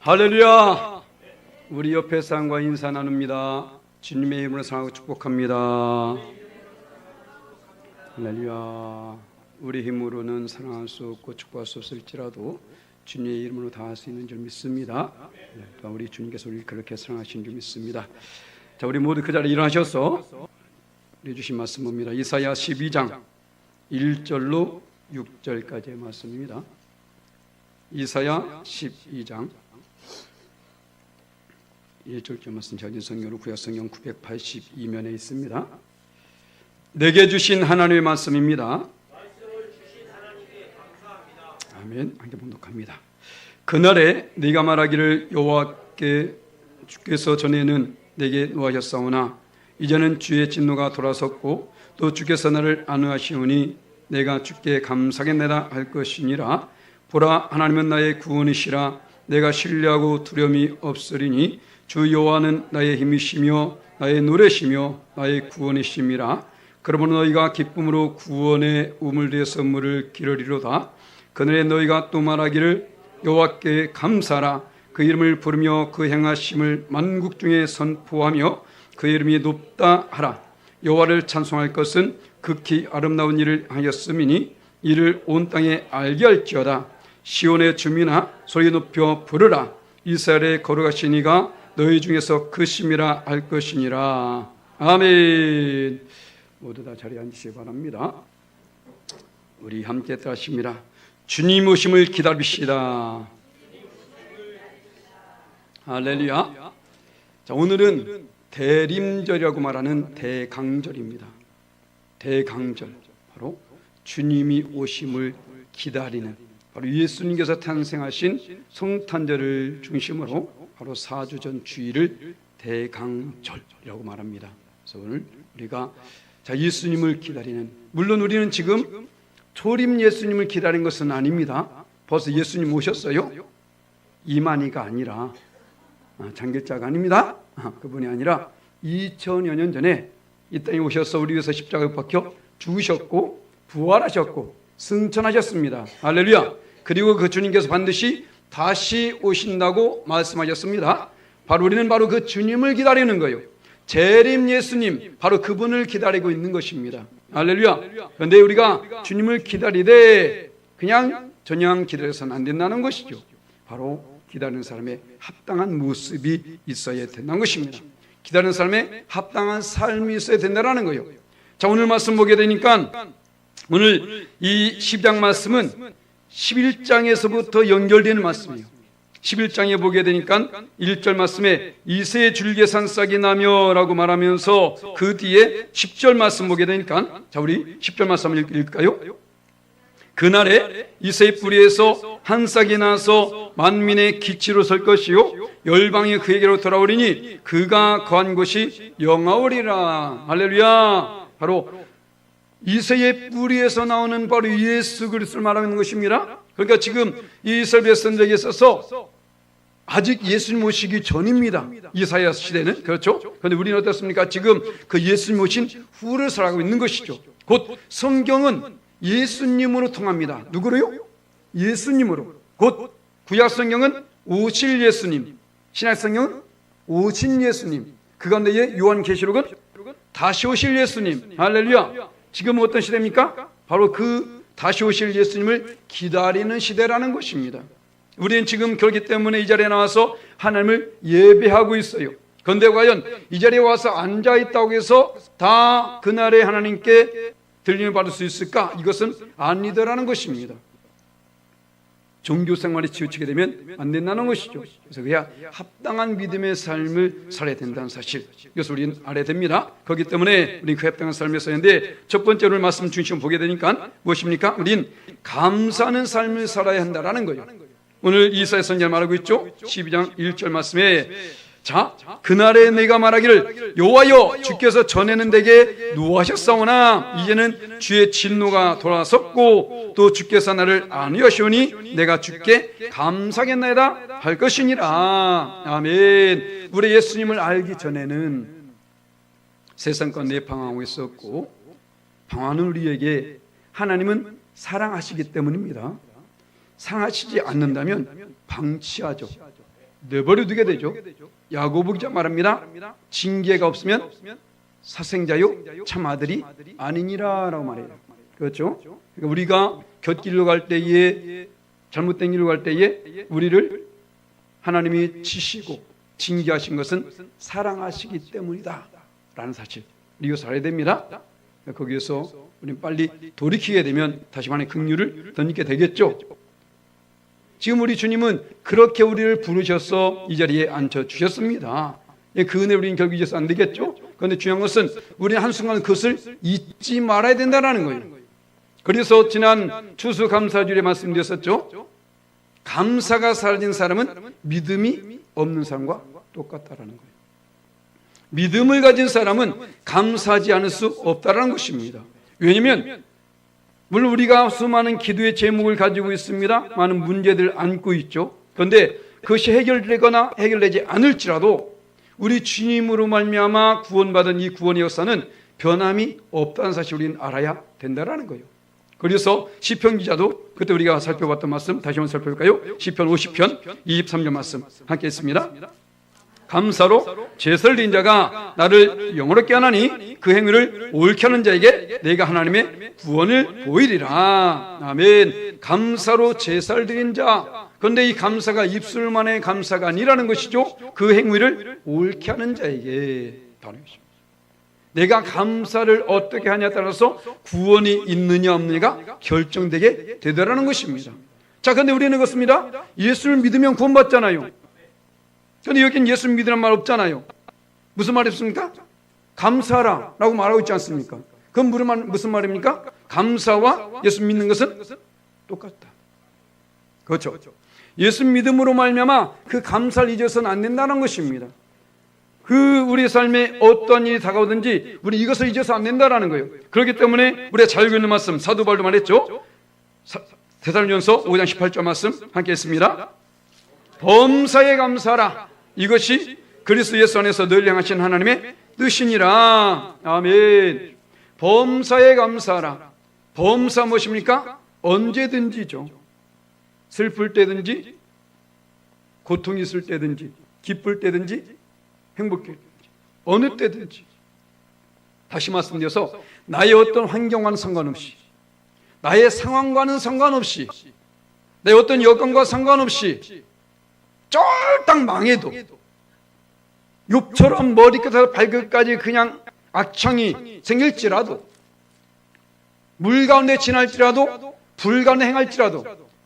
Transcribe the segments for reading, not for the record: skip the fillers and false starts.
할렐루야! 우리 옆에 사람과 인사 나눕니다. 주님의 이름으로 사랑하고 축복합니다. 할렐루야! 우리 힘으로는 사랑할 수 없고 축복할 수 없을지라도 주님의 이름으로 다 할 수 있는 줄 믿습니다. 또 우리 주님께서 우리를 그렇게 사랑하신 줄 믿습니다. 자, 우리 모두 그 자리에 일어나셔서 우리 주신 말씀 봅니다. 이사야 12장 1절로 6절까지의 말씀입니다. 이사야 12장 1절째 말씀 저진 성경으로 구약성경 982면에 있습니다. 내게 주신 하나님의 말씀입니다. 아멘. 함께 봉독합니다. 그날에 네가 말하기를 여호와께 주께서 전에는 내게 노하셨사오나 이제는 주의 진노가 돌아섰고 또 주께서 나를 안위하시오니 내가 주께 감사하겠나이다 할 것이니라. 보라, 하나님은 나의 구원이시라. 내가 신뢰하고 두려움이 없으리니 주 여호와는 나의 힘이시며 나의 노래시며 나의 구원이심이라. 그러므로 너희가 기쁨으로 구원의 우물대에 선물을 기르리로다. 그날에 너희가 또 말하기를 여호와께 감사하라. 그 이름을 부르며 그 행하심을 만국 중에 선포하며 그 이름이 높다 하라. 여호와를 찬송할 것은 극히 아름다운 일을 하였음이니 이를 온 땅에 알게 할지어다. 시온의 주민아 소리 높여 부르라. 이스라엘의 거룩하신 이가 너희 중에서 크심이라 할 것이니라. 아멘. 모두 다 자리에 앉으시기 바랍니다. 우리 함께 따르십니다. 주님 오심을 기다립시다. 할렐루야. 자, 오늘은 대림절이라고 말하는 대강절입니다. 대강절, 바로 주님이 오심을 기다리는, 바로 예수님께서 탄생하신 성탄절을 중심으로 바로 4주 전 주일을 대강절이라고 말합니다. 그래서 오늘 우리가 예수님을 기다리는, 물론 우리는 지금 초림 예수님을 기다린 것은 아닙니다. 벌써 예수님 오셨어요. 이만희가 아니라 장길자가 아닙니다. 그분이 아니라 2000여 년 전에 이 땅에 오셔서 우리 위해서 십자가에 박혀 죽으셨고 부활하셨고 승천하셨습니다. 할렐루야. 그리고 그 주님께서 반드시 다시 오신다고 말씀하셨습니다. 바로 우리는 바로 그 주님을 기다리는 거예요. 재림 예수님, 바로 그분을 기다리고 있는 것입니다. 할렐루야. 그런데 우리가 주님을 기다리되 그냥 저냥 기다려서는 안 된다는 것이죠. 바로 기다리는 사람의 합당한 모습이 있어야 된다는 것입니다. 기다리는 사람의 합당한 삶이 있어야 된다는 거예요. 자, 오늘 말씀 보게 되니까 오늘 이 12장 말씀은 11장에서부터 연결되는 말씀이에요. 11장에 보게 되니까 1절 말씀에 이새의 줄기산 싹이 나며 라고 말하면서 그 뒤에 10절 말씀 보게 되니까, 자, 우리 10절 말씀 한번 읽을까요? 그날에 이새의 뿌리에서 한 싹이 나서 만민의 기치로 설 것이요 열방이 그에게로 돌아오리니 그가 거한 곳이 영화오리라. 할렐루야. 바로 이새의 뿌리에서 나오는 바로 예수 그리스도를 말하는 것입니다. 그러니까 지금 이 이스라엘 백성들에게 있어서 아직 예수님 오시기 전입니다. 이사야 시대는. 그렇죠? 그런데 우리는 어떻습니까? 지금 그 예수님 오신 후를 살아가고 있는 것이죠. 곧 성경은 예수님으로 통합니다. 누구로요? 예수님으로. 곧 구약 성경은 오실 예수님, 신약 성경은 오신 예수님, 그 가운데에 요한계시록은 다시 오실 예수님. 할렐루야. 지금은 어떤 시대입니까? 바로 그 다시 오실 예수님을 기다리는 시대라는 것입니다. 우리는 지금 그렇기 때문에 이 자리에 나와서 하나님을 예배하고 있어요. 그런데 과연 이 자리에 와서 앉아있다고 해서 다 그날에 하나님께 들림을 받을 수 있을까? 이것은 아니더라는 것입니다. 종교 생활에 치우치게 되면 안 된다는 것이죠. 그래서 그야 합당한 믿음의 삶을 살아야 된다는 사실, 이것을 우리는 알아야 됩니다. 그렇기 때문에 우리는 그 합당한 삶을 써야 하는데, 첫 번째로 말씀 중심을 보게 되니까 무엇입니까? 우리는 감사하는 삶을 살아야 한다는 거예요. 오늘 이사야 선지자 말하고 있죠. 12장 1절 말씀에, 자, 그날에 내가 말하기를 여호와여 주께서 전에는 내게 노하셨사오나 이제는 주의 진노가 돌아섰고 또 주께서 나를 안위하시오니 내가 주께 감사하겠나이다 할 것이니라. 아멘. 우리 예수님을 알기 전에는 세상 가운데 방황하고 있었고, 방황하는 우리에게 하나님은 사랑하시기 때문입니다. 사랑하시지 않는다면 방치하죠. 내버려 두게 되죠. 야고보 기자 말합니다. 징계가 없으면 사생자요 참 아들이 아니니라라고 말해요. 그렇죠? 그러니까 우리가 곁길로 갈 때에, 잘못된 길로 갈 때에 우리를 하나님이 치시고 징계하신 것은 사랑하시기 때문이다 라는 사실, 이것을 알아야 됩니다. 거기에서 우리는 빨리 돌이키게 되면 다시 만의 긍휼을 덧입게 되겠죠. 지금 우리 주님은 그렇게 우리를 부르셔서 이 자리에 앉혀주셨습니다. 그 은혜 우리는 결국 잊어서 안 되겠죠. 그런데 중요한 것은 우리는 한순간 그것을 잊지 말아야 된다는 거예요. 그래서 지난 추수감사주일에 말씀드렸었죠. 감사가 사라진 사람은 믿음이 없는 사람과 똑같다라는 거예요. 믿음을 가진 사람은 감사하지 않을 수 없다라는 것입니다. 왜냐하면 물론 우리가 수많은 기도의 제목을 가지고 있습니다. 많은 문제들을 안고 있죠. 그런데 그것이 해결되거나 해결되지 않을지라도 우리 주님으로 말미암아 구원받은 이 구원의 역사는 변함이 없다는 사실을 우리는 알아야 된다는 거예요. 그래서 시편 기자도 그때 우리가 살펴봤던 말씀 다시 한번 살펴볼까요? 시편 50편 23절 말씀 함께 했습니다. 감사로 제사를 드린 자가 나를 영화롭게 하나니 그 행위를 옳게 하는 자에게 내가 하나님의 구원을 보이리라. 아멘. 감사로 제사를 드린 자. 그런데 이 감사가 입술만의 감사가 아니라는 것이죠. 그 행위를 옳게 하는 자에게 다른 것입니다. 내가 감사를 어떻게 하냐에 따라서 구원이 있느냐 없느냐가 결정되게 되더라는 것입니다. 자, 그런데 우리는 그렇습니다. 예수를 믿으면 구원받잖아요. 그런데 여기는 예수를 믿으란 말 없잖아요. 무슨 말이 없습니까? 감사하라 라고 말하고 있지 않습니까? 그건 무슨 말입니까? 감사와 예수 믿는 것은 똑같다. 그렇죠. 예수 믿음으로 말미암아 그 감사를 잊어서는 안 된다는 것입니다. 그 우리 삶에 어떤 일이 다가오든지 우리 이것을 잊어서 안 된다는 거예요. 그렇기 때문에 우리가 잘 읽고 있는 말씀 사도 바울도 말했죠. 데살로니가서 5장 18절 말씀 함께 했습니다. 범사에 감사하라. 이것이 그리스도 예수 안에서 늘 행하신 하나님의 뜻이니라. 아멘. 범사에 감사하라. 범사 무엇입니까? 언제든지죠. 슬플 때든지 고통이 있을 때든지 기쁠 때든지 행복할 때든지 어느 때든지, 다시 말씀드려서 나의 어떤 환경과는 상관없이, 나의 상황과는 상관없이, 내 어떤 여건과 상관없이 쫄딱 망해도, 욥처럼 머리끝에서 발끝까지 그냥 악창이 생길지라도, 물 가운데 지날지라도, 불 가운데 행할지라도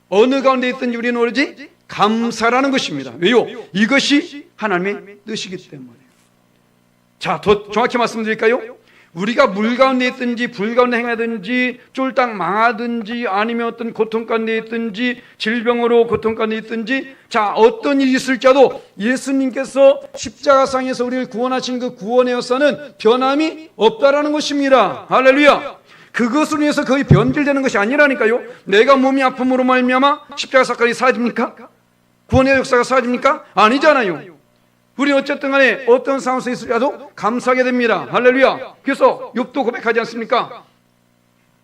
어느 가운데 있든지 우리는 오로지 감사라는 것입니다. 왜요? 이것이 하나님의 뜻이기 때문에. 자, 더 정확히 말씀드릴까요? 우리가 물 가운데 있든지 불 가운데 행하든지 쫄딱 망하든지 아니면 어떤 고통 가운데 있든지 질병으로 고통 가운데 있든지, 자, 어떤 일이 있을지라도 예수님께서 십자가상에서 우리를 구원하신 그 구원의 역사는 변함이 없다라는 것입니다. 할렐루야. 그것으로 인해서 거의 변질되는 것이 아니라니까요. 내가 몸이 아픔으로 말미암아 십자가 사건이 사라집니까? 구원의 역사가 사라집니까? 아니잖아요. 우리 어쨌든 간에 어떤 상황에서 있으라도 감사하게 됩니다. 할렐루야. 그래서 욥도 고백하지 않습니까?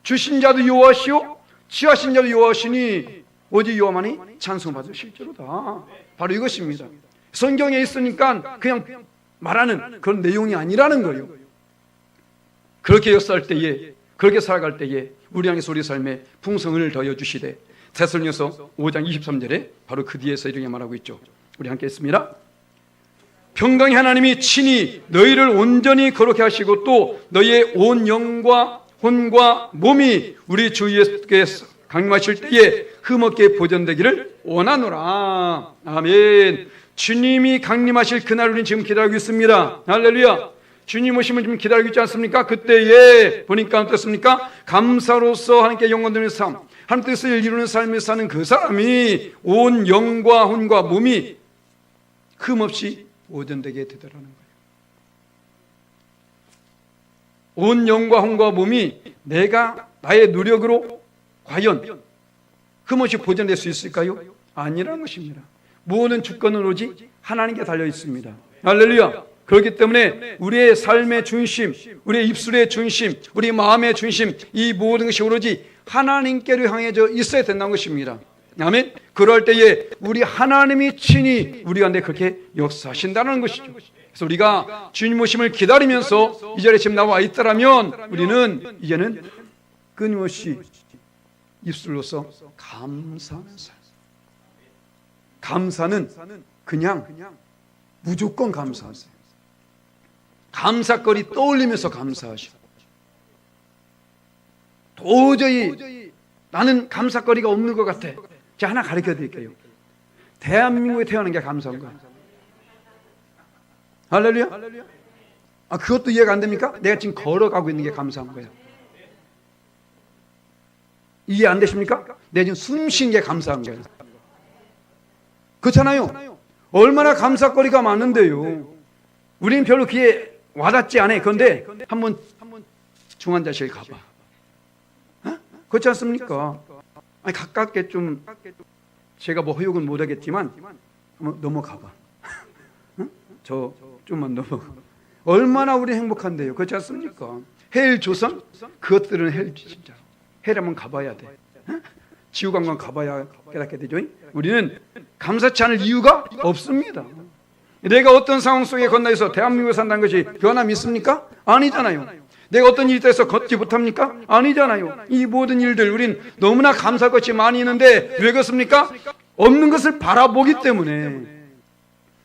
주신 자도 여호와시오 취하신 자도 여호와시니 오직 여호와만이 찬송받을 실제로다. 바로 이것입니다. 성경에 있으니까 그냥 말하는 그런 내용이 아니라는 거예요. 그렇게 역사할 때에, 그렇게 살아갈 때에 우리 안에서 우리 삶에 풍성을 더해 주시되, 데살로니가서 5장 23절에 바로 그 뒤에서 이렇게 말하고 있죠. 우리 함께 했습니다. 평강의 하나님이 친히 너희를 온전히 거룩해 하시고 또 너희의 온 영과 혼과 몸이 우리 주 예수께서 강림하실 때에 흠없게 보존되기를 원하노라. 아멘. 주님이 강림하실 그날 우리는 지금 기다리고 있습니다. 할렐루야. 주님 오시면 지금 기다리고 있지 않습니까? 그때에 보니까 어떻습니까? 감사로서 하나님께 영광 드리는 삶, 하나님 뜻을 이루는 삶을 사는 그 사람이 온 영과 혼과 몸이 흠없이 보존되게 되더라는 거예요. 온 영과 혼과 몸이 내가 나의 노력으로 과연 흠없이 보존될 수 있을까요? 아니라는 것입니다. 모든 주권은 오직 하나님께 달려 있습니다. 할렐루야. 그렇기 때문에 우리의 삶의 중심, 우리의 입술의 중심, 우리 마음의 중심, 이 모든 것이 오로지 하나님께로 향해져 있어야 된다는 것입니다. 아멘. 그럴 때에 우리 하나님이 친히 우리 가운데 그렇게 역사하신다는 것이죠. 그래서 우리가 주님 오심을 기다리면서 이 자리에 지금 나와 있더라면 우리는 이제는 끊임없이 입술로서 감사하는 삶. 감사는 그냥 무조건 감사하세요. 감사거리 떠올리면서 감사하시고, 도저히 나는 감사거리가 없는 것 같아. 제가 하나 가르쳐 드릴게요. 대한민국에 태어난 게 감사한 거야. 할렐루야. 그것도 이해가 안 됩니까? 내가 지금 걸어가고 있는 게 감사한 거야. 이해 안 되십니까? 내가 지금 숨 쉰 게 감사한 거예요. 그렇잖아요. 얼마나 감사거리가 많은데요. 우리는 별로 귀에 와닿지 않아요. 그런데 한번 중환자실 가봐. 그렇지 않습니까? 아니, 가깝게 좀, 제가 뭐 허용은 못하겠지만 한번 넘어가봐. 저 좀만 넘어가. 얼마나 우리 행복한데요. 그렇지 않습니까? 헬 조선? 그것들은 헬 진짜. 헬 한번 가봐야 돼. 지구관광 가봐야 깨닫게 되죠. 우리는 감사치 않을 이유가 없습니다. 내가 어떤 상황 속에 건너서 대한민국에 산다는 것이 변함이 있습니까? 아니잖아요. 내가 어떤 일이 있어서 걷지 못합니까? 아니잖아요. 이 모든 일들 우린 너무나 감사할 것이 많이 있는데 왜 그렇습니까? 없는 것을 바라보기 때문에.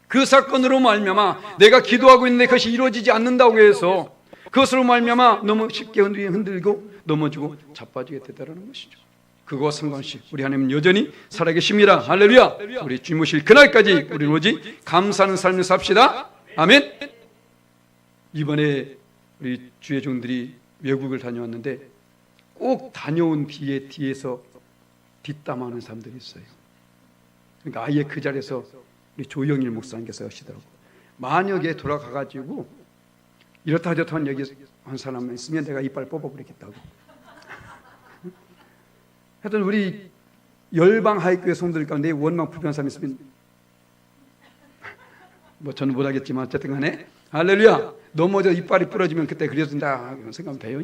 그 사건으로 말미암아 내가 기도하고 있는데 그것이 이루어지지 않는다고 해서 그것으로 말미암아 너무 쉽게 흔들고 넘어지고 자빠지게 되더라는 것이죠. 그거와 상관없이 우리 하나님은 여전히 살아계십니다. 할렐루야. 우리 주님 오실 그날까지 우리는 오직 감사하는 삶을 삽시다. 아멘. 이번에 우리 주의 종들이 외국을 다녀왔는데 꼭 다녀온 뒤에서 뒷담화하는 사람들이 있어요. 그러니까 아예 그 자리에서 우리 조영일 목사님께서 하시더라고요. 만약에 돌아가가지고 이렇다 저렇다 한 얘기 한 사람 있으면 내가 이빨 뽑아버리겠다고. 하여튼 우리 열방 하이교회 성도들 가운데 원망 불편한 사람이 있으면 뭐 저는 못하겠지만 어쨌든 간에 할렐루야. 넘어져 이빨이 부러지면 그때 그려진다 생각하면 돼요.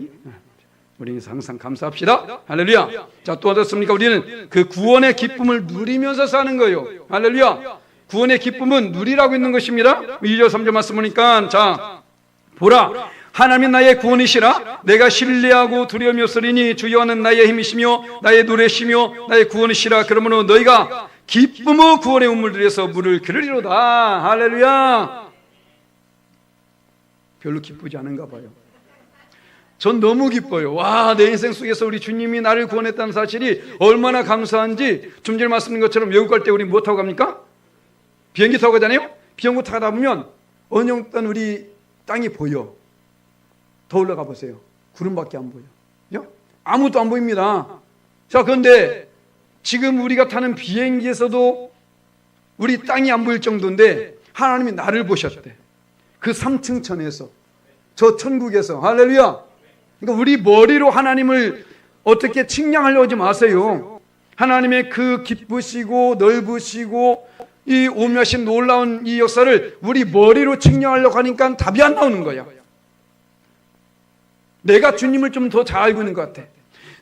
우리는 항상 감사합시다. 할렐루야. 자, 또 어떻습니까? 우리는 그 구원의 기쁨을 누리면서 사는 거예요. 할렐루야. 구원의 기쁨은 누리라고 있는 것입니다. 2절 3절 말씀 보니까 자 보라 하나님이 나의 구원이시라. 내가 신뢰하고 두려움이 없으리니 주 여호와는 나의 힘이시며 나의 노래시며 나의 구원이시라. 그러므로 너희가 기쁨의 구원의 우물 들에서 물을 기르리로다. 할렐루야. 별로 기쁘지 않은가 봐요. 전 너무 기뻐요. 와, 내 인생 속에서 우리 주님이 나를 구원했다는 사실이 얼마나 감사한지. 좀 전에 말씀드린 것처럼 외국 갈 때 우리 뭐 타고 갑니까? 비행기 타고 가잖아요. 비행기 타다 보면 어느 정도 우리 땅이 보여. 더 올라가 보세요. 구름밖에 안 보여. 아무것도 안 보입니다. 자, 그런데 지금 우리가 타는 비행기에서도 우리 땅이 안 보일 정도인데 하나님이 나를 보셨대. 그 3층 천에서, 저 천국에서. 할렐루야. 그러니까 우리 머리로 하나님을 어떻게 측량하려고 하지 마세요. 하나님의 그 기쁘시고 넓으시고 이 오묘하신 놀라운 이 역사를 우리 머리로 측량하려고 하니까 답이 안 나오는 거야. 내가 주님을 좀 더 잘 알고 있는 것 같아.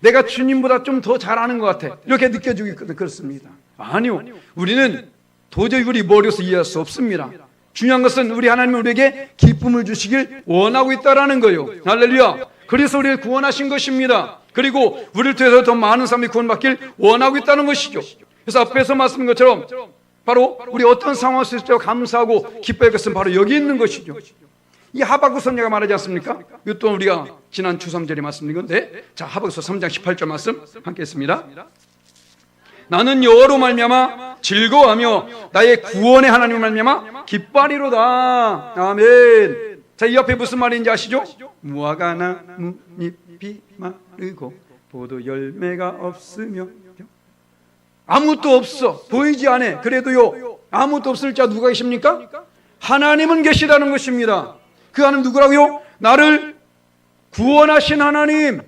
내가 주님보다 좀 더 잘 아는 것 같아. 이렇게 느껴지고 있거든. 그렇습니다. 아니요. 우리는 도저히 우리 머리로서 이해할 수 없습니다. 중요한 것은 우리 하나님이 우리에게 기쁨을 주시길 원하고 있다는 거예요. 할렐루야. 그래서 우리를 구원하신 것입니다. 그리고 우리를 통해서 더 많은 사람이 구원받길 원하고 있다는 것이죠. 그래서 앞에서 말씀드린 것처럼 바로 우리 어떤 상황 속에서 감사하고 기뻐할 것은 바로 여기 있는 것이죠. 이 하박국 선지자가 말하지 않습니까? 이것도 우리가 지난 주 3절에 말씀드린 건데, 자, 하박국서 3장 18절 말씀 함께 했습니다. 나는 여호와로 말미암아 즐거워하며 나의 구원의 하나님을 말미암아 기뻐하리로다. 아멘. 자, 이 앞에 무슨 말인지 아시죠? 무화과 나뭇잎이 마르고 포도 열매가 없으며. 아무것도 없어. 보이지 않아. 그래도요, 아무것도 없을 자 누가 계십니까? 하나님은 계시다는 것입니다. 그 하나님 누구라고요? 나를 구원하신 하나님.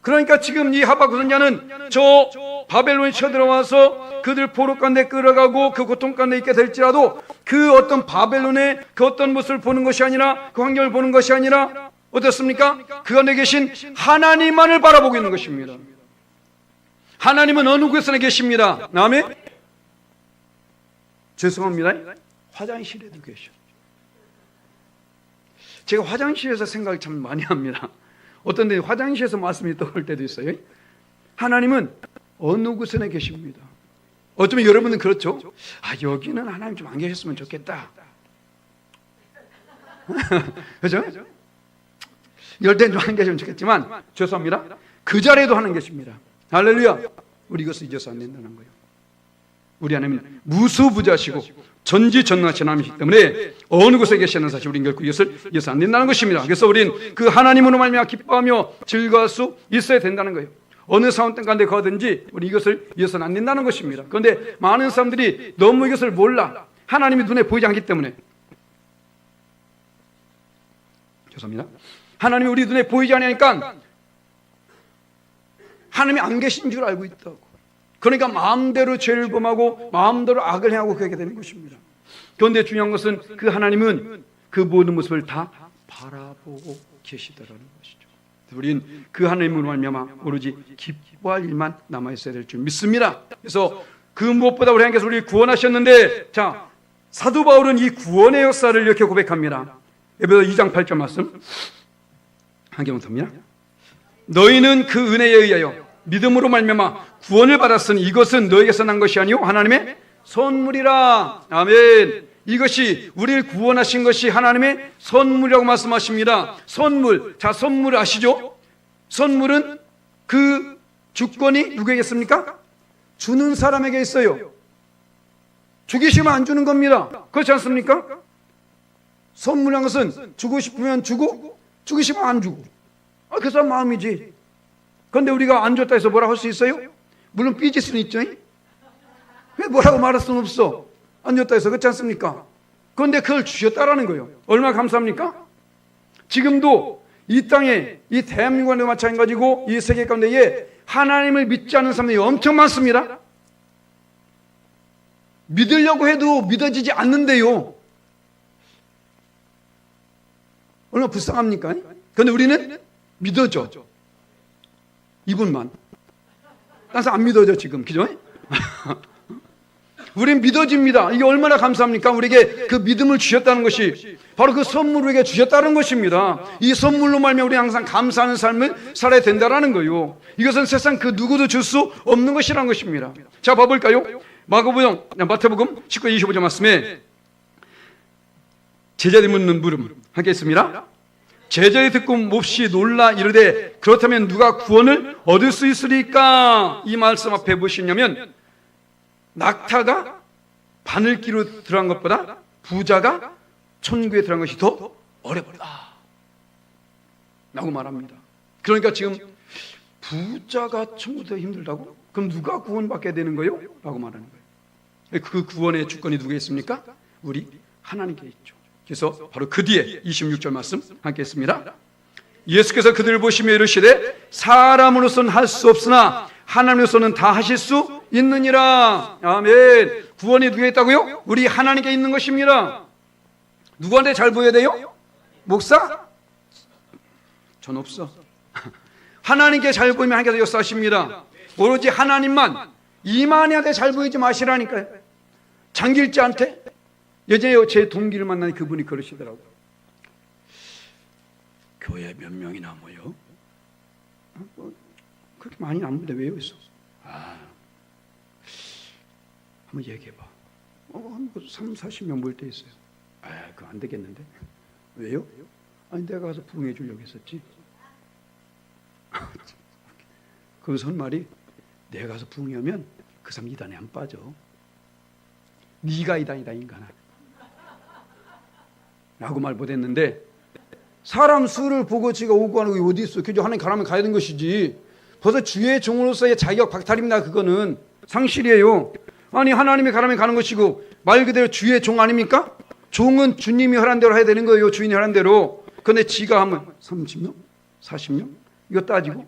그러니까 지금 이 하박국 선지자는 저 바벨론에 쳐들어와서 그들 포로 가운데 끌어가고 그 고통 가운데 있게 될지라도 그 어떤 바벨론의 그 어떤 모습을 보는 것이 아니라, 그 환경을 보는 것이 아니라 어떻습니까? 그 안에 계신 하나님만을 바라보고 있는 것입니다. 하나님은 어느 곳에나 계십니다. 아멘. 죄송합니다. 화장실에도 계셔. 제가 화장실에서 생각을 참 많이 합니다. 어떤 데 화장실에서 말씀이 떠올 때도 있어요. 하나님은 어느 곳에나 계십니다. 어쩌면 여러분은 그렇죠. 여기는 하나님 좀 안 계셨으면 좋겠다. 그죠? 이럴 땐 좀 안 계시면 좋겠지만 죄송합니다. 그 자리에도 하나님 계십니다. 할렐루야. 우리 이것을 잊어서 안 된다는 거예요. 우리 하나님은 무수부자시고 전지전능하신 하나님이기 때문에 어느 곳에 계시는 사실 우리는 결코 이것을 잊어서 안 된다는 것입니다. 그래서 우리는 그 하나님으로 말미암아 기뻐하며 즐거워할 수 있어야 된다는 거예요. 어느 상황 가운데 가든지 우리 이것을 잊어서는 안 된다는 것입니다. 그런데 많은 사람들이 너무 이것을 몰라. 하나님이 눈에 보이지 않기 때문에. 죄송합니다. 하나님이 우리 눈에 보이지 않으니까 하나님이 안 계신 줄 알고 있다고. 그러니까 마음대로 죄를 범하고 마음대로 악을 행하고 그렇게 되는 것입니다. 그런데 중요한 것은 그 하나님은 그 모든 모습을 다 바라보고 계시다라는 것이죠. 우리는 그 하나님으로 말미암아 오로지 기뻐할 일만 남아있어야 될 줄 믿습니다. 그래서 그 무엇보다 우리 하나님께서 우리를 구원하셨는데, 자, 사도 바울은 이 구원의 역사를 이렇게 고백합니다. 에베소 2장 8절 말씀 한 개만 듭니다. 너희는 그 은혜에 의하여 믿음으로 말미암아 구원을 받았으니 이것은 너에게서 난 것이 아니요 하나님의 선물이라. 아멘. 이것이 우리를 구원하신 것이 하나님의 선물이라고 말씀하십니다. 선물. 자, 선물 아시죠? 선물은 그 주권이 누구에게 있습니까? 주는 사람에게 있어요. 주기 싫으면 안 주는 겁니다. 그렇지 않습니까? 선물이란 것은 주고 싶으면 주고 주기 싫으면 안 주고. 그 사람 마음이지. 그런데 우리가 안 줬다 해서 뭐라고 할 수 있어요? 물론 삐질 수는 있죠. 왜 뭐라고 말할 수는 없어. 안 줬다 해서. 그렇지 않습니까? 그런데 그걸 주셨다라는 거예요. 얼마나 감사합니까? 지금도 이 땅에, 이 대한민국과 마찬가지고 이 세계 가운데에 하나님을 믿지 않는 사람들이 엄청 많습니다. 믿으려고 해도 믿어지지 않는데요. 얼마나 불쌍합니까? 그런데 우리는 믿어져. 이분만. 딴 사람 안 믿어져 지금. 그죠? 우린 믿어집니다. 이게 얼마나 감사합니까? 우리에게 그 믿음을 주셨다는 것이 바로 그 선물을 우리에게 주셨다는 것입니다. 이 선물로 말미암아 우리 항상 감사하는 삶을 살아야 된다는 거예요. 이것은 세상 그 누구도 줄 수 없는 것이라는 것입니다. 자, 봐볼까요? 마태복음 19장 25절 말씀에 제자들이 묻는 물음 하겠습니다. 제자들이 듣고 몹시 놀라 이르되 그렇다면 누가 구원을 얻을 수 있으리까? 이 말씀 앞에 보시냐면 낙타가 바늘기로 들어간 것보다 부자가 천국에 들어간 것이 더 어렵다 라고 말합니다. 그러니까 지금 부자가 천국에 더 힘들다고? 그럼 누가 구원받게 되는 거예요? 라고 말하는 거예요. 그 구원의 주권이 누구에 있습니까? 우리 하나님께 있죠. 그래서 바로 그 뒤에 26절 말씀 함께 했습니다. 예수께서 그들을 보시며 이르시되 사람으로서는 할 수 없으나 하나님으로서는 다 하실 수 있느니라. 아멘. 구원이 누구에 있다고요? 우리 하나님께 있는 것입니다. 누구한테 잘 보여야 돼요? 목사? 전 없어. 하나님께 잘 보이면 하나님께서 역사하십니다. 오로지 하나님만 이만희한테 잘 보이지 마시라니까요. 장길자한테. 예전에 제 동기를 만난 그분이 그러시더라고요. 교회 몇 명이나 모여? 그렇게 많이 안 모는데 왜 여기 있어? 한번 얘기해봐. 한 30-40명 모일 때 있어요. 그거 안 되겠는데? 왜요? 아니 내가 가서 부흥해 주려고 했었지. 그 선말이 내가 가서 부흥하면 그 사람 이단에 안 빠져. 네가 이단이다 인간아 라고 말 못했는데 사람 수를 보고 지가 오고 가는 게 어디 있어. 그저 하나님 가라면 가야 되는 것이지. 벌써 주의 종으로서의 자격 박탈입니다. 그거는 상실이에요. 아니 하나님이 가라면 가는 것이고 말 그대로 주의 종 아닙니까? 종은 주님이 허락한 대로 해야 되는 거예요. 주인이 허락한 대로. 그런데 지가 하면 30명? 40명? 이거 따지고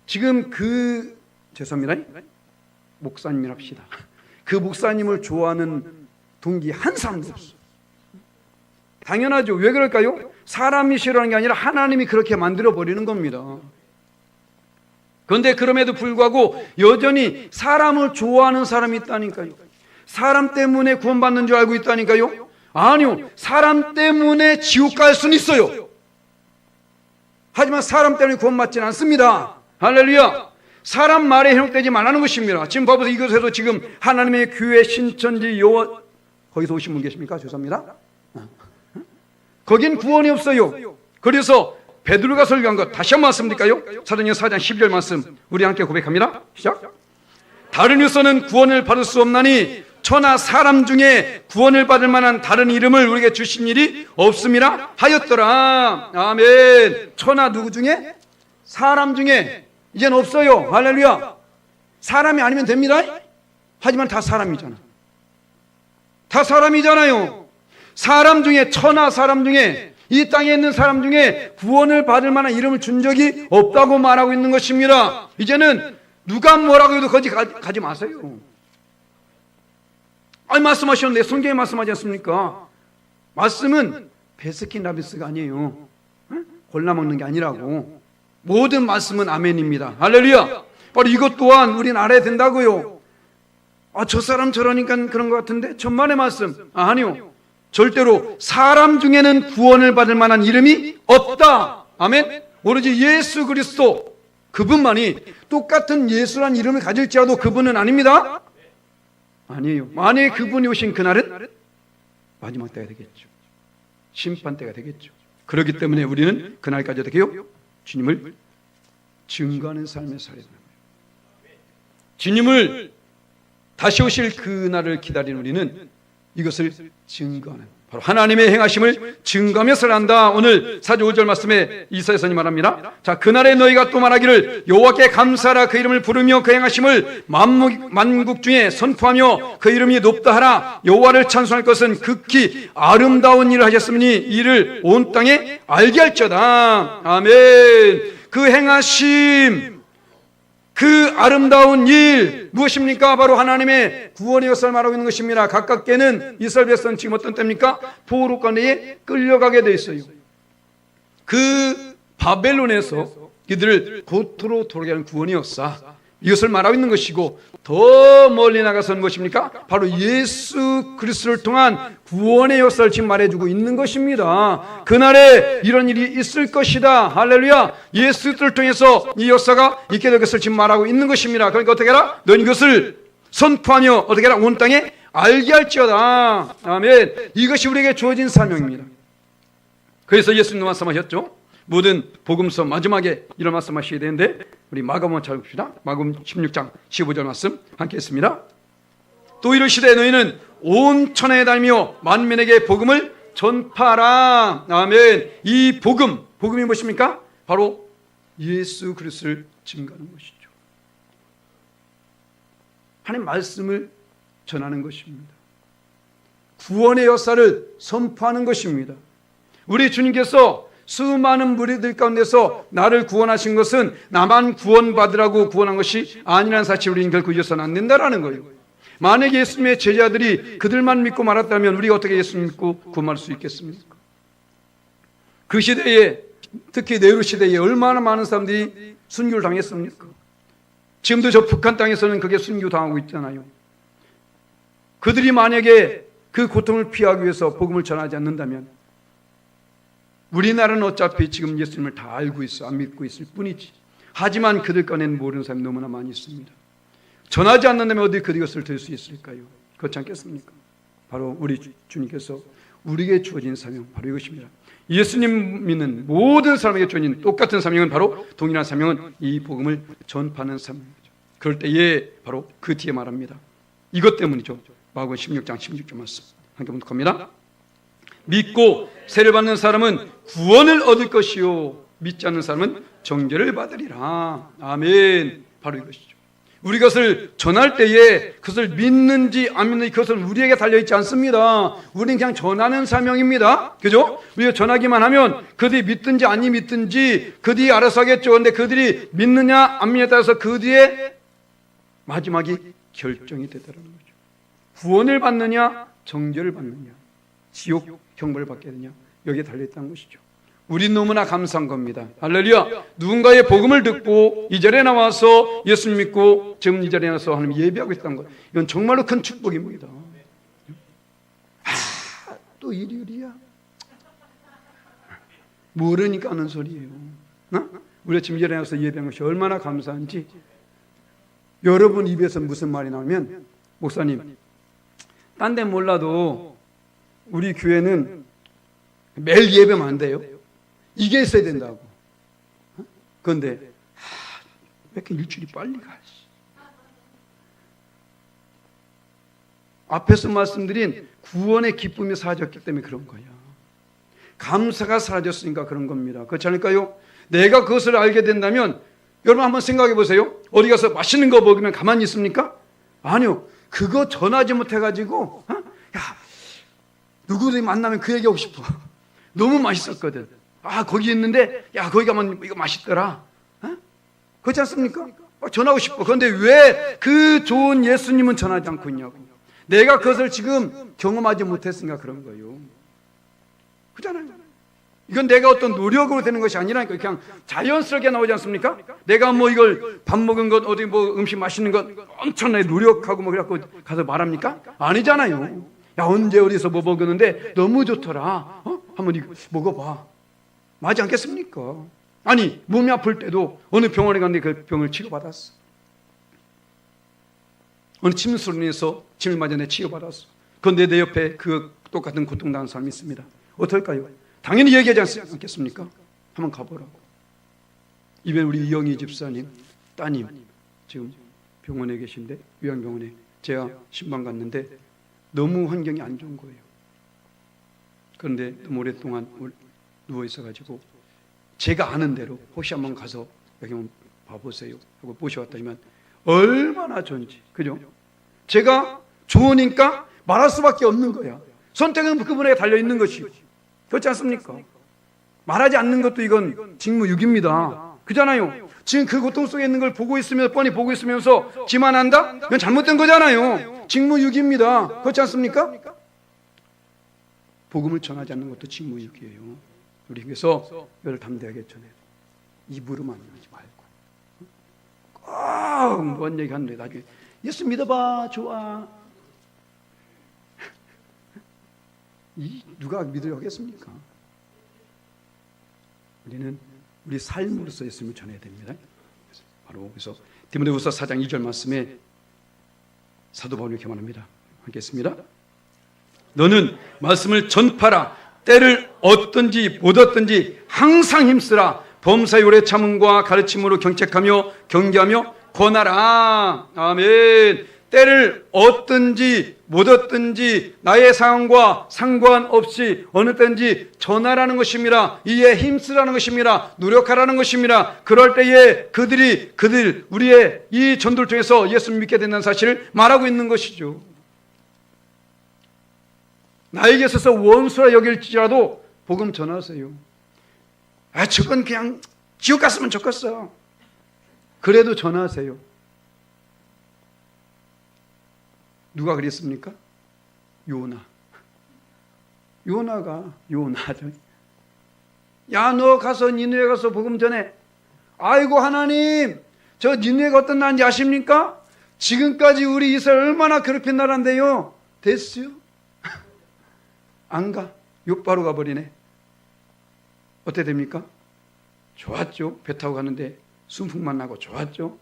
지금 죄송합니다. 목사님을 합시다. 그 목사님을 좋아하는 동기 한 사람도 없어. 당연하죠. 왜 그럴까요? 사람이 싫어하는 게 아니라 하나님이 그렇게 만들어버리는 겁니다. 그런데 그럼에도 불구하고 여전히 사람을 좋아하는 사람이 있다니까요. 사람 때문에 구원받는 줄 알고 있다니까요. 아니요, 사람 때문에 지옥 갈 수는 있어요. 하지만 사람 때문에 구원받지는 않습니다. 할렐루야. 사람 말에 현혹되지 말라는 것입니다. 지금 봐보세요. 이곳에도 지금 하나님의 교회 신천지 여호와, 거기서 오신 분 계십니까? 죄송합니다. 거긴 구원이 없어요. 그래서 베드로가 설교한 것 다시 한번 말씀드릴까요? 사도행전 4장 12절 말씀 우리 함께 고백합니다. 시작. 다른 이로서는 구원을 받을 수 없나니 천하 사람 중에 구원을 받을 만한 다른 이름을 우리에게 주신 일이 없음이라 하였더라. 아멘. 천하 누구 중에? 사람 중에. 이젠 없어요. 할렐루야. 사람이 아니면 됩니다. 하지만 다 사람이잖아. 다 사람이잖아요. 사람 중에, 천하 사람 중에, 이 땅에 있는 사람 중에 구원을 받을 만한 이름을 준 적이 없다고 말하고 있는 것입니다. 이제는 누가 뭐라고 해도 거기 가지 마세요. 아니, 말씀하셨는데 성경에 말씀하지 않습니까? 말씀은 베스킨라빈스가 아니에요. 골라먹는 게 아니라고. 모든 말씀은 아멘입니다. 할렐루야. 바로 이것 또한 우리는 알아야 된다고요. 저 사람 저러니까 그런 것 같은데 천만의 말씀. 아니요, 절대로 사람 중에는 구원을 받을 만한 이름이 없다. 아멘. 오로지 예수 그리스도, 그분만이 똑같은 예수란 이름을 가질지라도 그분은 아닙니다. 아니에요. 만약에 그분이 오신 그날은 마지막 때가 되겠죠. 심판 때가 되겠죠. 그렇기 때문에 우리는 그날까지 어떻게 해요? 주님을 증거하는 삶을 살아야 됩니다. 주님을 다시 오실 그날을 기다리는 우리는 이것을 증거하는, 바로 하나님의 행하심을 증거하며 살아간다. 오늘 4절 5절 말씀에 이사야서는 말합니다. 자, 그날에 너희가 또 말하기를 여호와께 감사하라. 그 이름을 부르며 그 행하심을 만국 중에 선포하며 그 이름이 높다 하라. 여호와를 찬송할 것은 극히 아름다운 일을 하셨으니 이를 온 땅에 알게 할지어다. 아멘. 그 행하심, 그 아름다운 일 무엇입니까? 바로 하나님의 구원의 역사를 말하고 있는 것입니다. 가깝게는 이스라엘 백성은 지금 어떤 때입니까? 포로가 내에 끌려가게 돼 있어요. 그 바벨론에서 이들을 고토로 돌아가게 하는 구원의 역사, 이것을 말하고 있는 것이고, 더 멀리 나가서는 무엇입니까? 바로 예수 그리스도를 통한 구원의 역사를 지금 말해주고 있는 것입니다. 그날에 이런 일이 있을 것이다. 할렐루야. 예수 그리스도를 통해서 이 역사가 있게 될 것을 지금 말하고 있는 것입니다. 그러니까 어떻게 해라? 너는 이것을 선포하며 어떻게 해라? 온 땅에 알게 할지어다. 아멘. 이것이 우리에게 주어진 사명입니다. 그래서 예수님도 말씀하셨죠. 모든 복음서 마지막에 이런 말씀하셔야 되는데, 우리 마가복음 찾아봅시다. 마가복음 16장 15절 말씀 함께 했습니다. 또 이르시되 너희는 온 천하에 다니며 만민에게 복음을 전파하라. 아멘. 이 복음이 무엇입니까? 바로 예수 그리스도를 증거하는 것이죠. 하나님 말씀을 전하는 것입니다. 구원의 역사를 선포하는 것입니다. 우리 주님께서 수많은 무리들 가운데서 나를 구원하신 것은 나만 구원받으라고 구원한 것이 아니라는 사실을 우리는 결코 잊어서는 안 된다는 거예요. 만약에 예수님의 제자들이 그들만 믿고 말았다면 우리가 어떻게 예수님 믿고 구원할 수 있겠습니까? 그 시대에, 특히 네로 시대에 얼마나 많은 사람들이 순교를 당했습니까? 지금도 저 북한 땅에서는 그게 순교당하고 있잖아요. 그들이 만약에 그 고통을 피하기 위해서 복음을 전하지 않는다면 우리나라는 어차피 지금 예수님을 다 알고 있어, 안 믿고 있을 뿐이지. 하지만 그들 꺼내는 모르는 사람이 너무나 많이 있습니다. 전하지 않는다면 어디 그것을 들 수 있을까요? 그렇지 않겠습니까? 바로 우리 주님께서 우리에게 주어진 사명, 바로 이것입니다. 예수님 믿는 모든 사람에게 주어진 똑같은 사명은, 바로 동일한 사명은 이 복음을 전파하는 사명이죠. 그럴 때에 바로 그 뒤에 말합니다. 이것 때문이죠. 마가복음 16장 16절 말씀 함께 봉독합니다. 믿고 세를 받는 사람은 구원을 얻을 것이요 믿지 않는 사람은 정죄를 받으리라. 아멘. 바로 이것이죠. 우리 것을 전할 때에 그것을 믿는지 안 믿는지 그것은 우리에게 달려있지 않습니다. 우리는 그냥 전하는 사명입니다. 그죠? 우리가 전하기만 하면 그들이 믿든지 아니 믿든지 그들이 알아서 하겠죠. 그런데 그들이 믿느냐 안 믿느냐에 따라서 그 뒤에 마지막이 결정이 되더라는 거죠. 구원을 받느냐 정죄를 받느냐, 지옥 형벌을 받게 되냐, 여기에 달려있다는 것이죠. 우리 너무나 감사한 겁니다. 할렐루야. 누군가의 복음을 듣고 이 자리에 나와서 예수 믿고 지금 이 자리에 나와서 하나님 예배하고 있다는 것, 이건 정말로 큰 축복입니다. 또 일요일이야? 모르니까 하는 소리예요. 우리가 지금 이 자리에 나와서 예배한 것이 얼마나 감사한지. 여러분 입에서 무슨 말이 나오면, 목사님, 딴 데 몰라도 우리 교회는 매일 예배만 안 돼요. 이게 있어야 된다고. 그런데 왜 이렇게 일주일이 빨리 가지? 앞에서 말씀드린 구원의 기쁨이 사라졌기 때문에 그런 거야. 감사가 사라졌으니까 그런 겁니다. 그렇지 않을까요? 내가 그것을 알게 된다면 여러분 한번 생각해 보세요. 어디 가서 맛있는 거 먹으면 가만히 있습니까? 아니요. 그거 전하지 못해가지고 야, 누구를 만나면 그 얘기하고 싶어. 너무 맛있었거든. 거기 있는데 야 거기 가면 이거 맛있더라. 그렇지 않습니까? 전하고 싶어. 그런데 왜 그 좋은 예수님은 전하지 않고 있냐고. 내가 그것을 지금 경험하지 못했으니까 그런 거예요. 그렇잖아요. 이건 내가 어떤 노력으로 되는 것이 아니라니까 그냥 자연스럽게 나오지 않습니까? 내가 뭐 이걸 밥 먹은 것 어디 뭐 음식 맛있는 것 엄청나게 노력하고 뭐 그래갖고 가서 말합니까? 아니잖아요. 야 언제 어디서 뭐 먹었는데 너무 좋더라. 한번 이거 먹어봐. 맞지 않겠습니까? 아니 몸이 아플 때도 어느 병원에 갔는데 그 병을 치료받았어. 어느 침술로 인해서 침을 맞아 내 치료받았어. 그런데 내 옆에 그 똑같은 고통당하는 사람이 있습니다. 어떨까요? 당연히 얘기하지 않겠습니까? 한번 가보라고. 이번에 우리 이영희 집사님 따님 지금 병원에 계신데 요양병원에 제가 신방 갔는데 너무 환경이 안 좋은 거예요. 그런데 너무 오랫동안 누워 있어가지고 제가 아는 대로 혹시 한번 가서 여기 한번 봐보세요 하고 모셔왔더니만 얼마나 좋은지. 그죠? 제가 좋으니까 말할 수밖에 없는 거야. 선택은 그분에게 달려있는 것이고. 그렇지 않습니까? 말하지 않는 것도 이건 직무유기입니다. 그잖아요. 지금 그 고통 속에 있는 걸 보고 있으면서 뻔히 보고 있으면서 지만 한다? 이건 잘못된 거잖아요. 직무유기입니다. 그렇지 않습니까? 복음을 전하지 않는 것도 직무유기예요. 우리 그래서 이걸 담대하게 전해요. 입으로만 하지 말고 꼭 뭔 얘기 하는데 나중에 예수 믿어봐 좋아. 누가 믿으려고 하겠습니까? 우리는 우리 삶으로서 예수님을 전해야 됩니다. 바로 그래서 디모데후서 4장 2절 말씀에 사도 바울이 이렇게 말합니다. 하겠습니다. 너는 말씀을 전파라. 때를 얻든지 못 얻든지 항상 힘쓰라. 범사의 오래 참음과 가르침으로 경책하며 경계하며 권하라. 아멘. 때를 얻든지 못 얻든지 나의 상황과 상관없이 어느 때인지 전하라는 것입니다. 이에 힘쓰라는 것입니다. 노력하라는 것입니다. 그럴 때에 우리의 이 전도를 통해서 예수를 믿게 된다는 사실을 말하고 있는 것이죠. 나에게 있어서 원수라 여길지라도 복음 전하세요. 저건 그냥 지옥 갔으면 좋겠어. 그래도 전하세요. 누가 그랬습니까? 요나가 야 너 가서 니느웨 가서 복음 전해. 아이고 하나님 저 니느웨가 어떤 나라인지 아십니까? 지금까지 우리 이스라엘 얼마나 괴롭힌 나라인데요. 됐어요? 안 가. 욕바로 가버리네. 어떻게 됩니까? 좋았죠. 배 타고 가는데 순풍만 나고 좋았죠.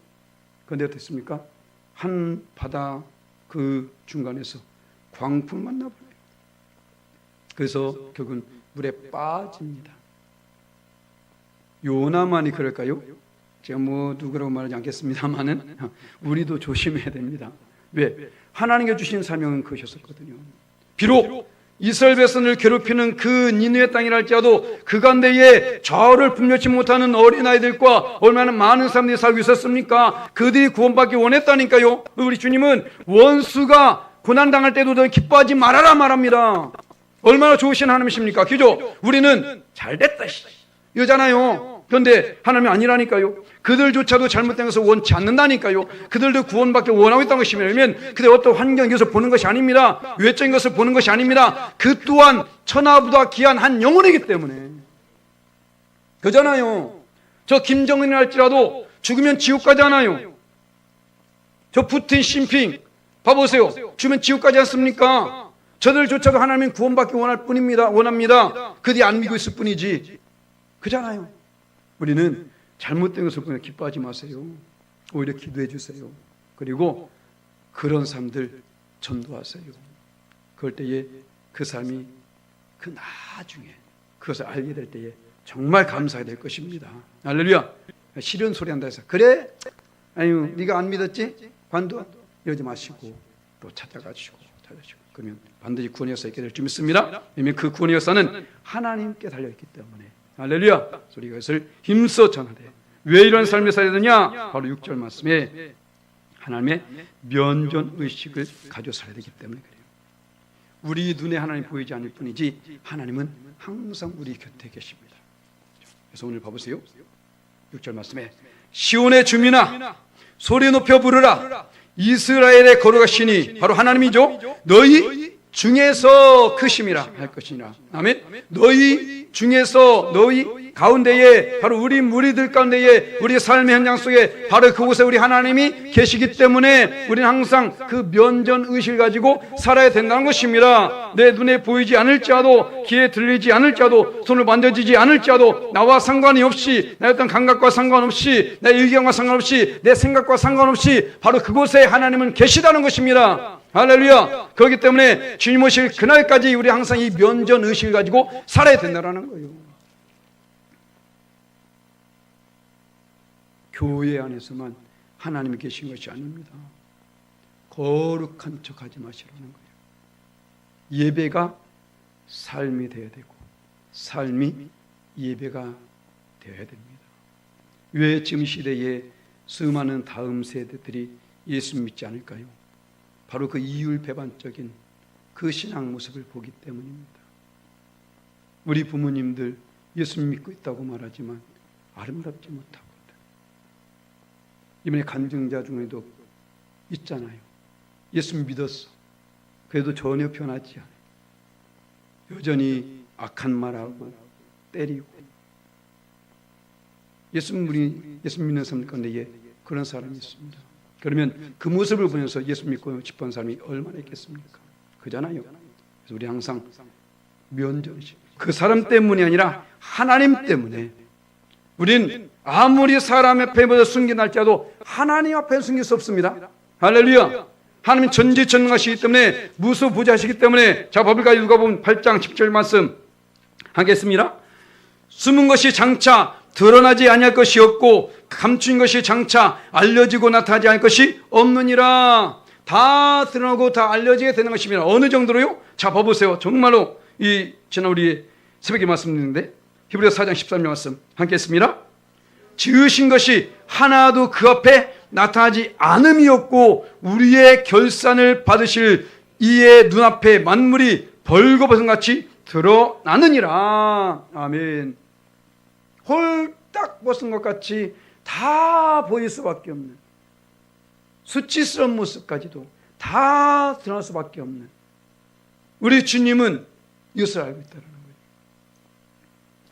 그런데 어떻습니까? 한 바다 그 중간에서 광풍만 나버려요. 그래서 결국은 물에 빠집니다. 요나만이 그럴까요? 제가 뭐 누구라고 말하지 않겠습니다만은 우리도 조심해야 됩니다. 왜? 하나님께 주신 사명은 그것이었거든요. 비록 이스라엘 백성을 괴롭히는 그 니느웨 땅이랄지라도 그 가운데에 좌우를 분별치 못하는 어린아이들과 얼마나 많은 사람들이 살고 있었습니까? 그들이 구원받기 원했다니까요. 우리 주님은 원수가 고난당할 때도 더 기뻐하지 말아라 말합니다. 얼마나 좋으신 하나님이십니까? 그죠? 우리는 잘됐다 이거잖아요. 그런데 하나님이 아니라니까요. 그들조차도 잘못된 것을 원치 않는다니까요. 그들도 구원받기 원하고 있다는 것입니다. 왜냐하면 그들 어떤 환경에서 보는 것이 아닙니다. 외적인 것을 보는 것이 아닙니다. 그 또한 천하보다 귀한 한 영혼이기 때문에 그잖아요. 저 김정은이 할지라도 죽으면 지옥 가지 않아요. 저 푸틴, 심핑 봐보세요. 죽으면 지옥 가지 않습니까? 저들조차도 하나님은 구원받기 원합니다. 그들이 안 믿고 있을 뿐이지. 그잖아요. 우리는 잘못된 것을 보면 기뻐하지 마세요. 오히려 기도해 주세요. 그리고 그런 사람들 전도하세요. 그럴 때에 그 삶이 그 나중에 그것을 알게 될 때에 정말 감사하게 될 것입니다. 할렐루야. 싫은 소리 한다 해서 그래? 아유 네가 안 믿었지? 관둬? 이러지 마시고 또 찾아가시고 그러면 반드시 구원의 역사 있게 될 줄 믿습니다. 왜냐하면 그 구원의 역사는 하나님께 달려있기 때문에. 할렐루야. 우리가 이것을 힘써 전하되 왜 이런 삶을 살아야 되느냐? 바로 6절 말씀에 하나님의 면전의식을 가지고 살아야 되기 때문에 그래요. 우리 눈에 하나님 보이지 않을 뿐이지 하나님은 항상 우리 곁에 계십니다. 그래서 오늘 봐보세요. 6절 말씀에 시온의 주민아 소리 높여 부르라. 이스라엘의 거룩하시니 바로 하나님이죠. 너희 중에서 크심이라 할 것이니라. 아멘. 너희 중에서 너희 가운데에 바로 우리 무리들 가운데에 우리 삶의 현장 속에 바로 그곳에 우리 하나님이 계시기 때문에 우리는 항상 그 면전의식을 가지고 살아야 된다는 것입니다. 내 눈에 보이지 않을지라도 귀에 들리지 않을지라도 손을 만져지지 않을지라도 나와 상관이 없이 내 어떤 감각과 상관없이 내 의견과 상관없이 내 생각과 상관없이 바로 그곳에 하나님은 계시다는 것입니다. 할렐루야. 그렇기 때문에 주님 오실 그날까지 우리 항상 이 면전의식을 가지고 살아야 된다는 거예요. 교회 안에서만 하나님이 계신 것이 아닙니다. 거룩한 척하지 마시라는 거예요. 예배가 삶이 되어야 되고 삶이 예배가 되어야 됩니다. 왜 지금 시대에 수많은 다음 세대들이 예수 믿지 않을까요? 바로 그 이율배반적인 그 신앙 모습을 보기 때문입니다. 우리 부모님들 예수 믿고 있다고 말하지만 아름답지 못하고 이번에 간증자 중에도 있잖아요. 예수 믿었어. 그래도 전혀 변하지 않아요. 여전히 악한 말하고 때리고. 예수 믿는 사람 가운데 그런 사람이 있습니다. 그러면 그 모습을 보면서 예수 믿고 싶은 사람이 얼마나 있겠습니까? 그잖아요. 그래서 우리 항상 면전이지. 그 사람 때문이 아니라 하나님 때문에 우린 아무리 사람 앞에 숨긴다 할지라도 하나님 앞에 숨길 수 없습니다. 할렐루야. 하나님 전지전능하시기 때문에 무소부지하시기 때문에 자 바벨까지 읽어보면 8장 10절 말씀 하겠습니다. 숨은 것이 장차 드러나지 아니할 것이 없고 감춘 것이 장차 알려지고 나타나지 않을 것이 없느니라. 다 드러나고 다 알려지게 되는 것입니다. 어느 정도로요? 자 봐보세요. 정말로 지난 우리 새벽에 말씀드렸는데 히브리서 4장 13절 말씀 함께 했습니다. 지으신 것이 하나도 그 앞에 나타나지 않음이 없고 우리의 결산을 받으실 이의 눈앞에 만물이 벌거벗은같이 드러나느니라. 아멘. 홀딱 벗은 것 같이 다 보일 수밖에 없는 수치스러운 모습까지도 다 드러날 수밖에 없는 우리 주님은 이것을 알고 있다는 거예요.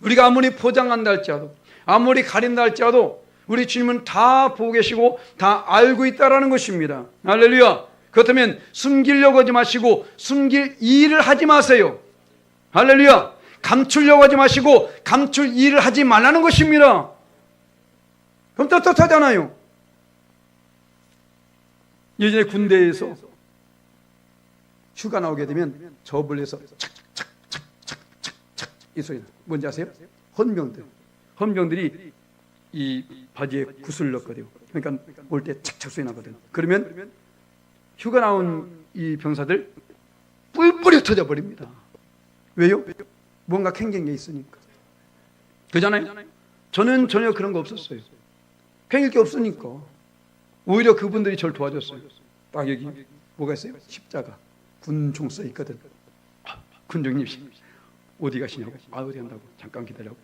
우리가 아무리 포장한다 할지라도 아무리 가린다 할지라도 우리 주님은 다 보고 계시고 다 알고 있다는 것입니다. 할렐루야. 그렇다면 숨기려고 하지 마시고 숨길 일을 하지 마세요. 할렐루야. 감추려고 하지 마시고 감출 일을 하지 말라는 것입니다. 그럼 떳떳하잖아요. 예전에 군대에서 휴가 나오게 되면 저 멀리서 착착착착착착 이 소리 뭔지 아세요? 헌병들이 이 바지에 굿을 넣거든요. 그러니까 올 때 착착 소리 나거든. 그러면 휴가 나온 이 병사들 뿔뿔이 터져 버립니다. 왜요? 뭔가 캥긴 게 있으니까. 그잖아요. 저는 전혀 그런 거 없었어요. 캥길 게 없으니까. 오히려 그분들이 저를 도와줬어요. 딱 여기 뭐가 있어요? 십자가 군종 써 있거든. 군종님 어디 가시냐고. 어디 간다고. 잠깐 기다려고.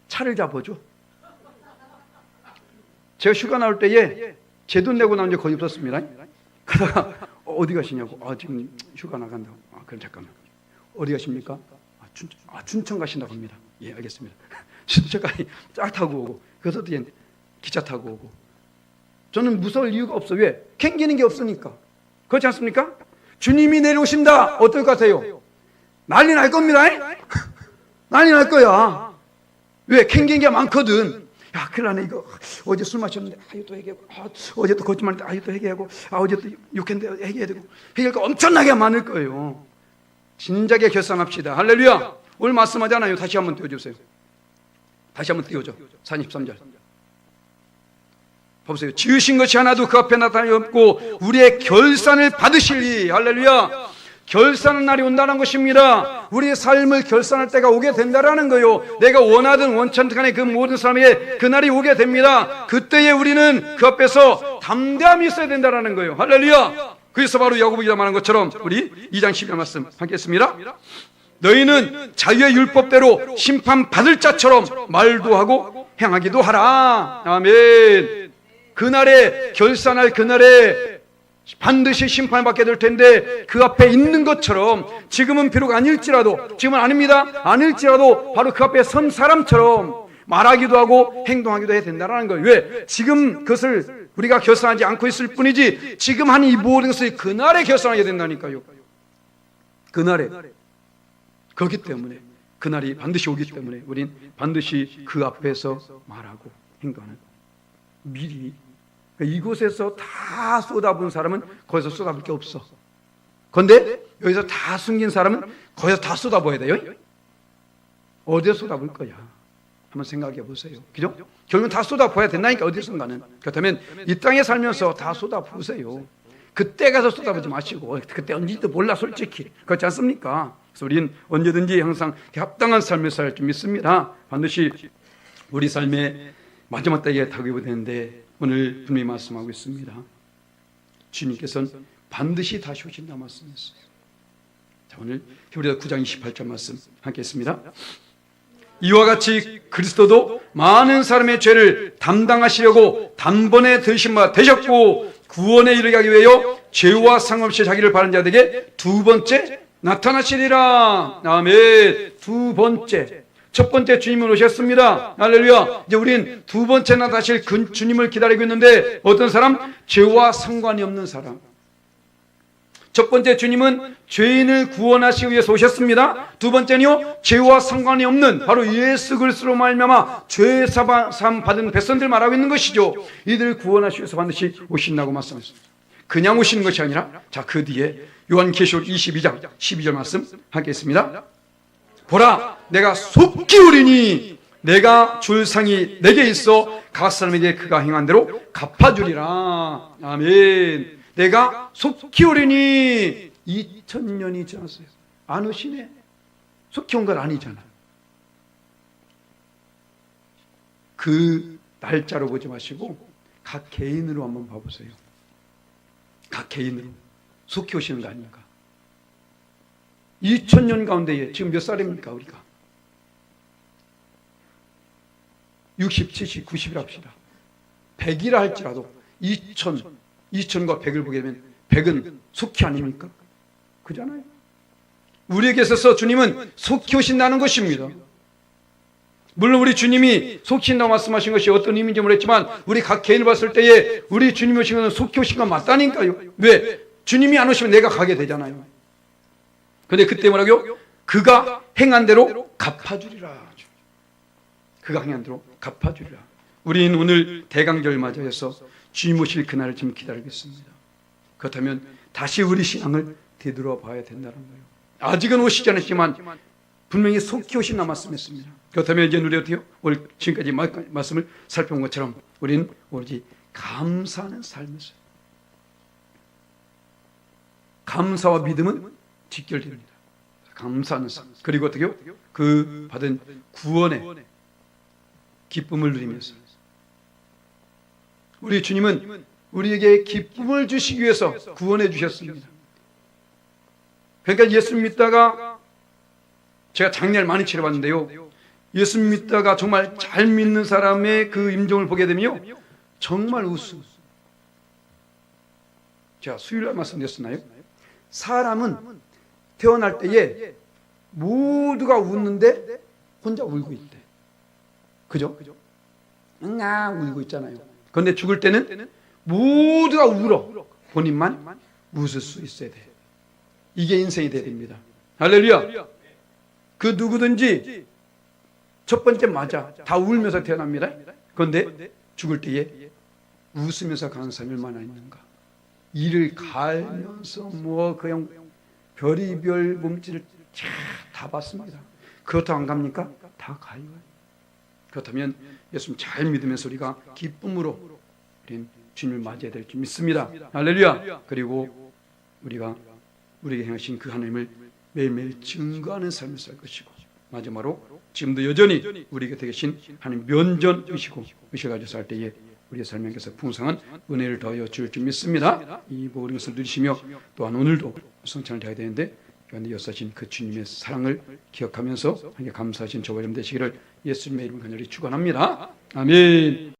차를 잡아줘. 제가 휴가 나올 때에 제 돈 내고 나온 적 거의 없었습니다. 그러다가 어디 가시냐고. 지금 휴가 나간다고. 그럼 잠깐만. 어디 가십니까? 춘천 가신다고 합니다. 예, 알겠습니다. 순천까지 쫙 타고 오고, 그래서 뒤에 기차 타고 오고. 저는 무서울 이유가 없어. 왜? 캥기는 게 없으니까. 그렇지 않습니까? 주님이 내려오신다. 어떨 것 같아요? 난리 날 겁니다. 난리 날 거야. 왜? 캥기는 게 많거든. 야, 큰일 나네. 이거 어제 술 마셨는데 이거 또 얘기하고, 어제 또 거짓말했는데 이거 또 얘기하고, 어제 또 욕했는데 얘기해야 되고, 얘기할 거 엄청나게 많을 거예요. 진작에 결산합시다. 할렐루야. 오늘 말씀하잖아요. 다시 한번 띄워주세요. 다시 한번 띄워줘. 43절 보세요. 지으신 것이 하나도 그 앞에 나타나지 없고 우리의 결산을 받으시리. 할렐루야. 결산의 날이 온다는 것입니다. 우리의 삶을 결산할 때가 오게 된다라는 거요. 내가 원하든 원찮든 간에 그 모든 사람에게 그 날이 오게 됩니다. 그때에 우리는 그 앞에서 담대함이 있어야 된다라는 거예요. 할렐루야. 그래서 바로 야고보가 말한 것처럼 우리 2장 12절 말씀 하겠습니다. 너희는 자유의 율법대로 심판받을 자처럼 말도 하고 행하기도 하라. 아멘. 그날에 결산할 그날에 반드시 심판을 받게 될 텐데 그 앞에 있는 것처럼 지금은 비록 아닐지라도, 지금은 아닙니다. 아닐지라도 바로 그 앞에 선 사람처럼 말하기도 하고 행동하기도 해야 된다는 거예요. 왜? 지금 그것을 우리가 결산하지 않고 있을 뿐이지 지금 한 이 모든 것을 그날에 결산하게 된다니까요. 그날에. 그렇기 때문에 그날이 반드시 오기 때문에 우린 반드시 그 앞에서 말하고 행동하는 미리. 이곳에서 다 쏟아부은 사람은 거기서 쏟아부을 게 없어. 그런데 여기서 다 숨긴 사람은 거기서 다 쏟아부어야 돼요. 어디에 쏟아부을 거야? 한번 생각해 보세요. 그죠? 결국은 다 쏟아부어야 된다니까, 어디선가는. 그렇다면 이 땅에 살면서 다 쏟아부으세요. 그때 가서 쏟아부지 마시고, 그때 언제인지도 몰라, 솔직히. 그렇지 않습니까? 그래서 우리는 언제든지 항상 합당한 삶을 살 줄 믿습니다. 반드시 우리 삶의 마지막 때에 다가오게 되는데 오늘 분명히 말씀하고 있습니다. 주님께서는 반드시 다시 오신다 말씀했어요. 자, 오늘 히브리서 9장 28절 말씀 함께 했습니다. 이와 같이 그리스도도 많은 사람의 죄를 담당하시려고 단번에 들으신 바 되셨고 구원에 이르게 하기 위하여 죄와 상관없이 자기를 바른 자들에게 두 번째 나타나시리라. 아멘. 두 번째. 첫 번째 주님은 오셨습니다. 할렐루야. 이제 우린 두 번째 나타나실 주님을 기다리고 있는데 어떤 사람? 죄와 상관이 없는 사람. 첫 번째 주님은 죄인을 구원하시기 위해서 오셨습니다. 두 번째는요, 죄와 상관이 없는 바로 예수 그리스도로 말미암아 죄 사함 받은 백성들 말하고 있는 것이죠. 이들을 구원하시기 위해서 반드시 오신다고 말씀하셨습니다. 그냥 오시는 것이 아니라, 자, 그 뒤에 요한계시록 22장 12절 말씀 하겠습니다. 보라, 내가 속히 오리니 내가 줄 상이 내게 있어 각 사람에게 그가 행한 대로 갚아주리라. 아멘. 내가 속히 오리니 2000년이 지났어요. 안 오시네. 속히 온 건 아니잖아. 그 날짜로 보지 마시고 각 개인으로 한번 봐보세요. 각 개인으로 속히 오시는 거 아닙니까? 2000년 가운데에 지금 몇 살입니까 우리가? 60, 70, 90이라 합시다. 100이라 할지라도 2000과 100을 보게 되면 100은 속히 아닙니까? 그잖아요. 우리에게 있어서 주님은 속히 오신다는 것입니다. 물론 우리 주님이 속히 오신다고 말씀하신 것이 어떤 의미인지 모르겠지만 우리 각 개인을 봤을 때에 우리 주님이 오신 것은 속히 오신 건 맞다니까요. 왜? 주님이 안 오시면 내가 가게 되잖아요. 그런데 그때 뭐라고요? 그가 행한 대로 갚아주리라. 그가 행한 대로 갚아주리라. 우리는 오늘 대강절 맞이해서 주님 오실 그날을 지금 기다리고 있습니다. 그렇다면 다시 우리 신앙을 되돌아봐야 된다는 거예요. 아직은 오시지 않았지만 분명히 속히 오신다 말씀했습니다. 그렇다면 이제 우리 어때요? 오늘 지금까지 말씀을 살펴본 것처럼 우리는 오로지 감사하는 삶이었어요. 감사와 믿음은 직결됩니다. 감사하는 삶. 그리고 어떻게요? 그 받은 구원의 기쁨을 누리면서 우리 주님은 우리에게 기쁨을 주시기 위해서 구원해 주셨습니다. 그러니까 예수 믿다가 제가 장례를 많이 치러봤는데요. 예수 믿다가 정말 잘 믿는 사람의 그 임종을 보게 되면요. 정말 웃음. 제가 수요일날 말씀드렸나요? 사람은 태어날 때에 모두가 웃는데 혼자 울고 있대. 그죠? 울고 있잖아요. 그런데 죽을 때는 모두가 울어. 본인만 웃을 수 있어야 돼. 이게 인생이 돼야 됩니다. 할렐루야. 그 누구든지 첫 번째 맞아. 다 울면서 태어납니다. 그런데 죽을 때에 웃으면서 가는 사람이 얼마나 있는가. 이를 갈면서 그냥 별의별 몸짓을 다 봤습니다. 그렇다고 안 갑니까? 다 가요. 그렇다면 예수님 잘 믿으면서 우리가 기쁨으로 주님을 맞이해야 될 줄 믿습니다. 할렐루야. 그리고 우리가 우리에게 행하신 그 하나님을 매일매일 증거하는 삶을 살 것이고, 마지막으로 지금도 여전히 우리 곁에 계신 하나님 면전의시고 의식을 가지고 살 때에 우리의 삶에서 풍성한 은혜를 더하여 줄 줄 믿습니다. 이 모든 것을 누리시며 또한 오늘도 성찬을 드려야 되는데 역사하신 그 주님의 사랑을 기억하면서 함께 감사하신 저와 여러분 되시기를 예수님의 이름으로 간절히 축원합니다. 아멘.